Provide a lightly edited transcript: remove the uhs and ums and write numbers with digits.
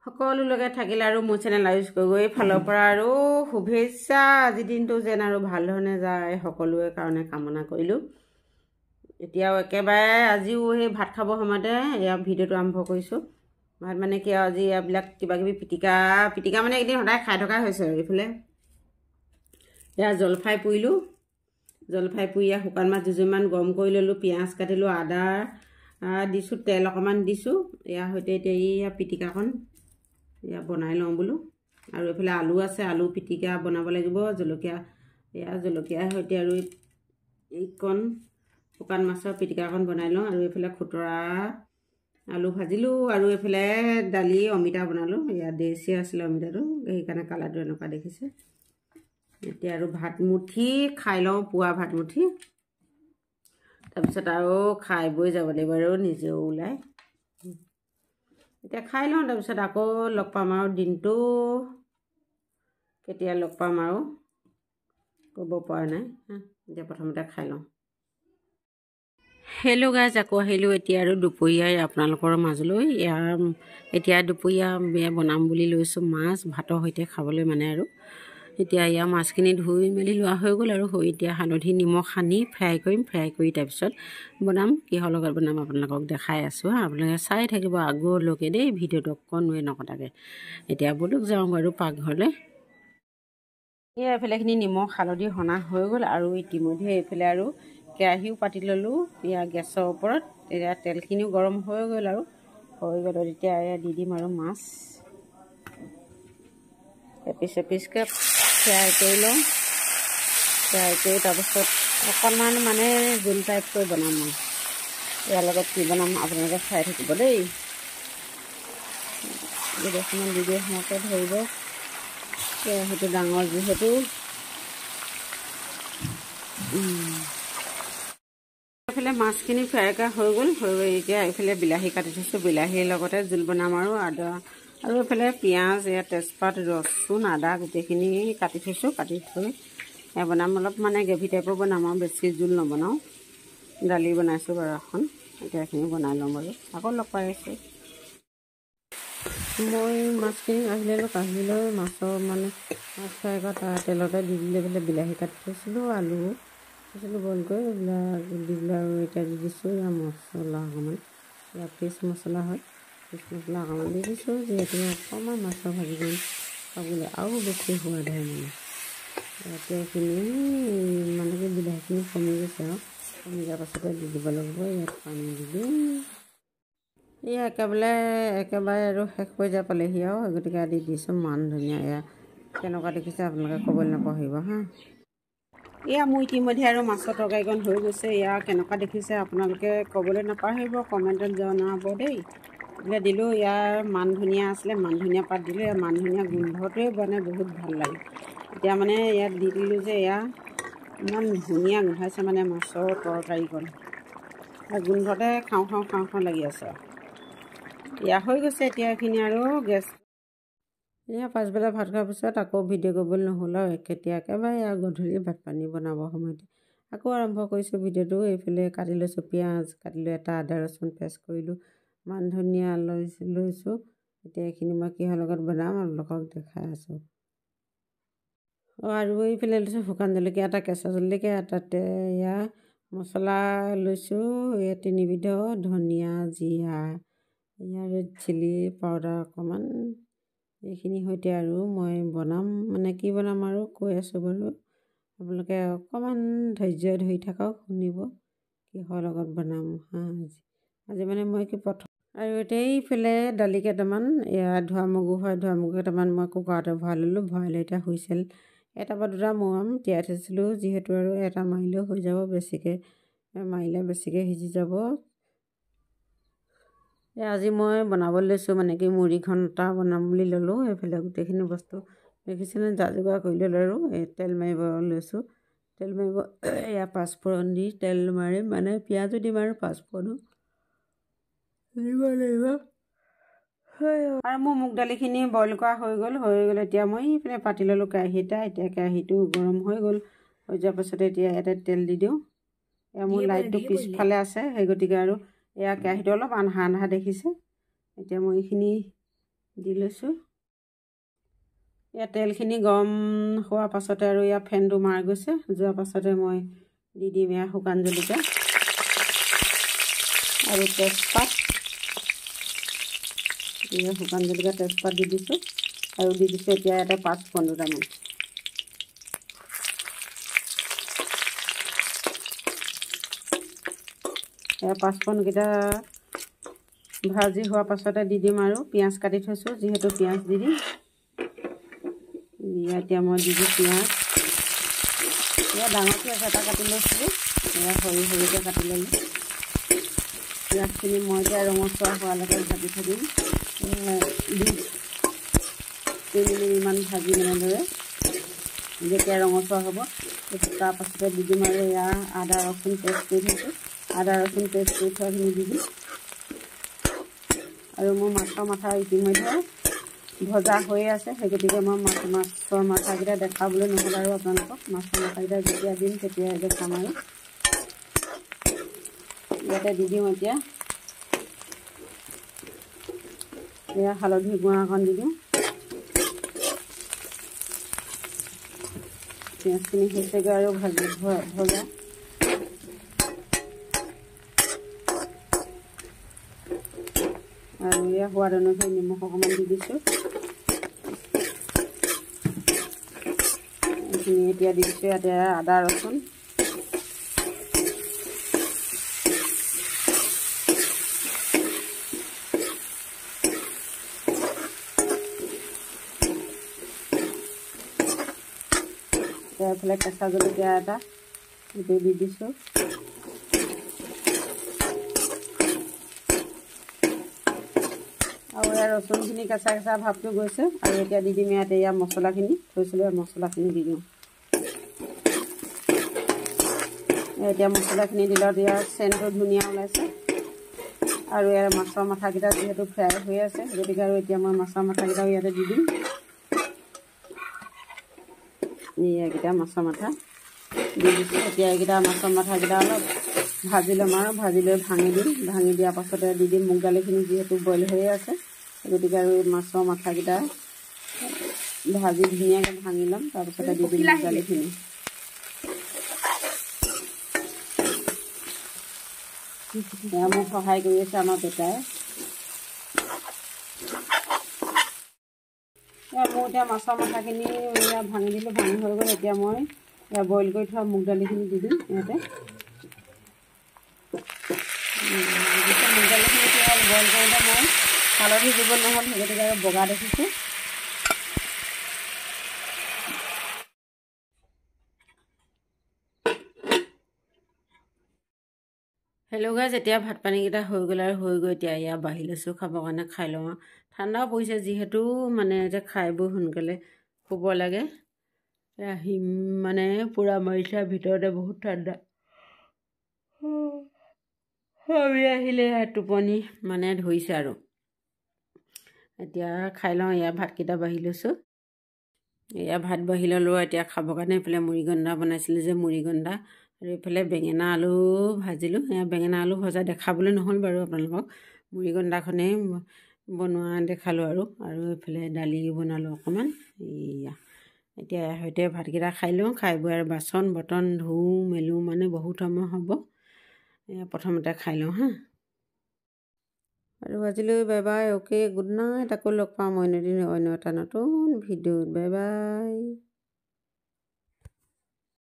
সকলোলৈকে থাকিলে আৰু মোৰ চেনেল আয়ুষ গগৈ ফালৰ পৰা আৰু শুভেচ্ছা। আজি দিনটো যেন আৰু ভাল ধৰণে যায় সকলোৰে কাৰণে কামনা কৰিলোঁ। এতিয়াও একেবাৰে আজিও সেই ভাত খাবৰ সময়তে এয়া ভিডিঅ'টো আৰম্ভ কৰিছোঁ। ভাত মানে কি আৰু আজি এইবিলাক কিবাকিবি পিটিকা মানে এইকেইদিন সদায় খাই থকা হৈছে আৰু এইফালে এয়া জলফাই পুৰিলোঁ। জলফাই পুৰি শুকান মাছ দুযোৰমান গৰম কৰি ল'লোঁ, পিঁয়াজ কাটিলোঁ, আদা দিছোঁ, তেল অকণমান দিছোঁ। ইয়াৰ সৈতে এতিয়া এয়া পিটিকাখন এয়া বনাই লওঁ বোলো। আৰু এইফালে আলু আছে, আলু পিটিকা বনাব লাগিব। জলকীয়াৰ সৈতে আৰু এইকণ শুকান মাছৰ পিটিকাখন বনাই লওঁ। আৰু এইফালে খুতৰা আলু ভাজিলোঁ আৰু এইফালে দালি অমিতা বনালোঁ। এয়া দেশী আছিলে অমিতাটো, সেইকাৰণে কালাৰটো এনেকুৱা দেখিছে। এতিয়া আৰু ভাতমুঠি খাই লওঁ, পুৱা ভাতমুঠি। তাৰপিছত আৰু খাই বৈ যাব লাগিব আৰু নিজেও ওলাই। এতিয়া খাই লওঁ, তাৰপিছত আকৌ লগ পাম আৰু দিনটো কেতিয়া লগ পাম আৰু ক'ব পৰা নাই। এতিয়া প্ৰথমতে খাই লওঁ। হেল্ল' গাইজ, আকৌ আহিলোঁ এতিয়া আৰু দুপৰীয়াই আপোনালোকৰ মাজলৈ। এতিয়া দুপৰীয়া বনাম বুলি লৈছোঁ মাছ ভাতৰ সৈতে খাবলৈ মানে আৰু। এতিয়া এয়া মাছখিনি ধুই মেলি লোৱা হৈ গ'ল আৰু এতিয়া হালধি নিমখ সানি ফ্ৰাই কৰিম। ফ্ৰাই কৰি তাৰপিছত বনাম। কিহৰ লগত বনাম আপোনালোকক দেখাই আছোঁ আপোনালোকে চাই থাকিব আগলৈকে দেই, ভিডিঅ'টো অকণোৱে নকটাকৈ। এতিয়া বলক যাওঁ আৰু পাকঘৰলৈ। এয়া এইফালেখিনি নিমখ হালধি সনা হৈ গ'ল আৰু ইতিমধ্যে এইফালে আৰু কেৰাহীও পাতি ল'লোঁ এয়া গেছৰ ওপৰত। এতিয়া তেলখিনিও গৰম হৈ গ'ল আৰু এতিয়া এয়া দি দিম আৰু মাছ এপিচ এপিচকৈ ফ্ৰাই কৰি লওঁ। ফ্ৰাই কৰি তাৰপিছত অকণমান মানে জোল টাইপকৈ বনাম আৰু ইয়াৰ লগত কি বনাম আপোনালোকে চাই থাকিব দেই। ভিডিঅ'খনত ভিডিঅ' সমাতে ধৰিব, কেৰাহীটো ডাঙৰ যিহেতু। এইফালে মাছখিনি ফ্ৰাই কৰা হৈ গ'ল। এতিয়া এইফালে বিলাহী কাটি থৈছোঁ, বিলাহীৰ লগতে জোল বনাম আৰু আদা আৰু এইফালে পিঁয়াজ, এয়া তেজপাত, ৰচুন, আদা গোটেইখিনি কাটি থৈছোঁ। কাটি থৈ বনাম, অলপ মানে গ্ৰেভি টাইপৰ বনাম আৰু বেছি জোল নবনাওঁ। দালি বনাইছোঁ বাৰু এখন, এতিয়া এইখিনি বনাই ল'ম বাৰু। আকৌ লগ পাই আছোঁ। মই মাছখিনি কাঢ়ি ল'লোঁ, কাঢ়ি লৈ মাছৰ মানে মাছ ফ্ৰাই কৰা তেলতে দি দিলে এইফালে বিলাহী কাটি থৈছিলোঁ, আলু থৈছিলোঁ বইল কৰি, এইবিলাক দি দিলোঁ আৰু এতিয়া দি দিছোঁ ইয়াৰ মছলা অকণমান। ইয়াৰ ফিছ মছলা হয়, ফিছ মছলা অকণমান দি দিছোঁ, যিহেতু অকণমান মাছৰ ভাজিখন খাবলৈ আৰু বেছি সোৱাদ হয় মানে। এতিয়া এইখিনি মানে কি বিলাহীখিনি কমি গৈছে আৰু কমি যোৱাৰ পাছতে দি দিব লাগিব। ইয়াত পানী দি দিম। এয়া একেবাৰে আৰু শেষ হৈ যাব পালেহি আৰু গতিকে দি দিছোঁ মান ধনিয়া। এয়া কেনেকুৱা দেখিছে আপোনালোকে ক'বলৈ নাপাহৰিব হা। এয়া মোৰ ইতিমধ্যে আৰু মাছৰ তৰকাৰীকণ হৈ গৈছে। এয়া কেনেকুৱা দেখিছে আপোনালোকে ক'বলৈ নাপাহৰিব, কমেণ্টত জনাব দেই। এতিয়া দিলোঁ ইয়াৰ মান ধনিয়া আছিলে, মান ধনিয়া পাত দিলোঁ। এয়া মান ধনিয়া গোন্ধটোৱে মানে বহুত ভাল লাগে। এতিয়া মানে ইয়াত দি দিলোঁ যে এয়া ইমান ধুনীয়া গোন্ধাইছে মানে মাছৰ তৰকাৰীকণ। গোন্ধতে খাওঁ খাওঁ লাগি আছে আৰু এয়া হৈ গৈছে। এতিয়া এইখিনি আৰু গেছ এয়া পাছবেলা ভাত খোৱাৰ পিছত আকৌ ভিডিঅ' কৰিবলৈ নহ'ল আৰু একেবাৰে গধূলি ভাত পানী বনাবৰ সময়তে আকৌ আৰম্ভ কৰিছোঁ ভিডিঅ'টো। এইফালে কাটি লৈছোঁ পিঁয়াজ, কাটিলোঁ এটা আদা ৰচুন পেষ্ট কৰিলোঁ, মান ধনিয়া লৈছোঁ। এতিয়া এইখিনি মই কিহৰ লগত বনাম আপোনালোকক দেখাই আছোঁ। আৰু এইফালে লৈছোঁ শুকান জলকীয়া এটা, কেঁচা জলকীয়া এটাতে এয়া মছলা লৈছোঁ, এয়া 3 বিধৰ ধনিয়া, জিৰা, এয়া ৰেড চিলি পাউডাৰ অকণমান। এইখিনি সৈতে আৰু মই বনাম মানে কি বনাম আৰু কৈ আছোঁ বাৰু, আপোনালোকে অকণমান ধৈৰ্য ধৰি থাকক, শুনিব কিহৰ লগত বনাম হা। আজি মানে মই কি প্ৰথম আৰু এতিয়া এইফালে দালি কেইটামান, এয়া ধোৱা মগু হয়, ধোৱা মগু কেইটামান মই কুকাৰতে ভৰাই ল'লোঁ। ভৰাই লৈ এতিয়া হুইছেল এটা বা দুটা মৰাম তিয়াই থৈছিলোঁ, যিহেতু আৰু এটা মাৰিলেও হৈ যাব, বেছিকৈ মাৰিলে বেছিকৈ সিজি যাব। আজি মই বনাবলৈ লৈছোঁ মানে কি মুড়ি ঘণ্টা বনাম বুলি ল'লোঁ। এইফালে গোটেইখিনি বস্তু দেখিছেনে যা যোগাৰ কৰি ল'লোঁ আৰু তেল মাৰিব লৈছোঁ। তেল মাৰিব এয়া পাঁচফোৰণ দি তেল মাৰিম, মানে পিঁয়াজো দিম আৰু পাঁচফোৰণো দিব লাগিব। আৰু মোৰ মুগ দালিখিনি বইল কৰা হৈ গ'ল। এতিয়া মই এইফালে পাতি ল'লোঁ কেৰাহী এটা। এতিয়া কেৰাহীটো গৰম হৈ গ'ল, হৈ যোৱাৰ পাছতে এতিয়া ইয়াতে তেল দি দিওঁ। এয়া মোৰ লাইটটো পিছফালে আছে, সেই গতিকে আৰু এয়া কেৰাহীটো অলপ আন্ধা দেখিছে। এতিয়া মই এইখিনি দি লৈছোঁ। ইয়াত তেলখিনি গৰম হোৱাৰ পাছতে আৰু ইয়াত ফেনটো মাৰ গৈছে, যোৱাৰ পাছতে মই দি দিম ইয়াৰ শুকান জলকীয়া আৰু তেজপাত। শুকান জলকীয়া তেজপাত দি দিছোঁ আৰু দি দিছোঁ এতিয়া ইয়াতে 5 দুটামান। এয়া 5 কেইটা ভাজি হোৱাৰ পাছতে দি দিম আৰু পিঁয়াজ কাটি থৈছোঁ, যিহেতু পিঁয়াজ দি দিম। এতিয়া মই দি দিম পিঁয়াজ। এয়া ডাঙৰ পিঁয়াজ এটা কাটি লৈছিলোঁ, এয়া সৰু সৰুকৈ কাটি ল'লোঁ। পিঁয়াজখিনি মই এতিয়া ৰঙচুৱা হোৱালৈকে ভাজি থাকিম। 2-3 মিনিটমান ভাজি এনেদৰে যেতিয়া ৰঙচুৱা হ'ব তাৰপাছতে দি দিম আৰু এয়া আদা ৰচুন পেষ্ট কৰি থৈছোঁ। আদা ৰচুন পেষ্ট কৰি থোৱাখিনি দি দিম। আৰু মোৰ মাছৰ মাথা ইতিমধ্যে ভজা হৈ আছে, সেই গতিকে মই মাছৰ মাথাকেইটা দেখাবলৈ নহ'ল আৰু আপোনালোকক। মাছৰ মাথাকেইটা যেতিয়া দিম তেতিয়া দেখাম আৰু। ইয়াতে দি দিওঁ এতিয়া এয়া হালধি গুড়া অকণ দি দিওঁ। পিঁয়াজখিনি হৈছেগৈ আৰু ভজা। আৰু এয়া সোৱাদ অনুসৰি নিমখ অকণমান দি দিছোঁ। এইখিনি এতিয়া দি দিছোঁ ইয়াতে আদা ৰচুন। এইফালে কেঁচা জলকীয়া এটা সেইটো দি দিছোঁ। আৰু ইয়াৰ ৰচুনখিনি কেঁচা কেঁচা ভাৱটো গৈছে। আৰু এতিয়া দি দিম ইয়াতে এয়া মছলাখিনি থৈছিলোঁ, মছলাখিনি দি দিওঁ। এতিয়া মছলাখিনি দিলত ইয়াৰ চেণ্টটো ধুনীয়া ওলাইছে। আৰু ইয়াৰ মাছৰ মাথাকেইটা যিহেতু ফ্ৰাই হৈ আছে, গতিকে আৰু এতিয়া মই মাছৰ মাথাকেইটাও ইয়াতে দি দিম। এইকেইটা মাছৰ মাথা দি দিছোঁ। এতিয়া এইকেইটা মাছৰ মাথাকেইটা অলপ ভাজি ল'ম আৰু ভাজি লৈ ভাঙি দিম। ভাঙি দিয়াৰ পাছতে দি দিম মুগ দালিখিনি, যিহেতু বইল হৈয়ে আছে, গতিকে আৰু মাছৰ মাথাকেইটা ভাজি ধুনীয়াকৈ ভাঙি ল'ম। তাৰপিছতে দি দিম মুগ দালিখিনি। এয়া মোক সহায় কৰি আছে আমাৰ বেটাই। মোৰ এতিয়া মাছৰ মাথাখিনি ভাঙি দিলোঁ, ভাঙি হৈ গ'ল। এতিয়া মই বইল কৰি থোৱা মুগ দালিখিনি দি দিম ইয়াতে। মুগ দালিখিনি বইল কৰোঁতে মই হালধি দিব নহ'ল, সেই গতিকে আৰু বগা দেখিছোঁ। হেল্ল' গাইজ, এতিয়া ভাত পানীকেইটা হৈ গ'ল আৰু হৈ গৈ এতিয়া এয়া বাঢ়ি লৈছোঁ খাবৰ কাৰণে। খাই লওঁ আৰু। ঠাণ্ডাও পৰিছে যিহেতু, মানে এতিয়া খাই বৈ সোনকালে শুব লাগে। মানে পূৰা মাৰিছে, ভিতৰতে বহুত ঠাণ্ডা। আমি আহিলে টোপনি মানে ধৰিছে আৰু। এতিয়া খাই লওঁ। এয়া ভাতকেইটা বাঢ়ি লৈছোঁ। এয়া ভাত বাঢ়ি ল'লোঁ। এতিয়া খাবৰ কাৰণে এইফালে মুড়িঘণ্টা বনাইছিলোঁ যে, মুড়িঘণ্টা আৰু এইফালে বেঙেনা আলু ভাজিলোঁ। এয়া বেঙেনা আলু ভজা দেখাবলৈ নহ'ল বাৰু আপোনালোকক, মুড়িঘণ্টাখনেই বনোৱা দেখালোঁ আৰু এইফালে দালি বনালোঁ অকণমান। এয়া এতিয়া সৈতে ভাতকেইটা খাই লওঁ। খাই বৈ আৰু বাচন বৰ্তন ধুওঁ মেলোঁ, মানে বহুত সময় হ'ব। এয়া প্ৰথমতে খাই লওঁ হা। আৰু আজিলৈ bye bye, okay, good night. আকৌ লগ পাম অন্য এটা নতুন ভিডিঅ'ত। Bye bye.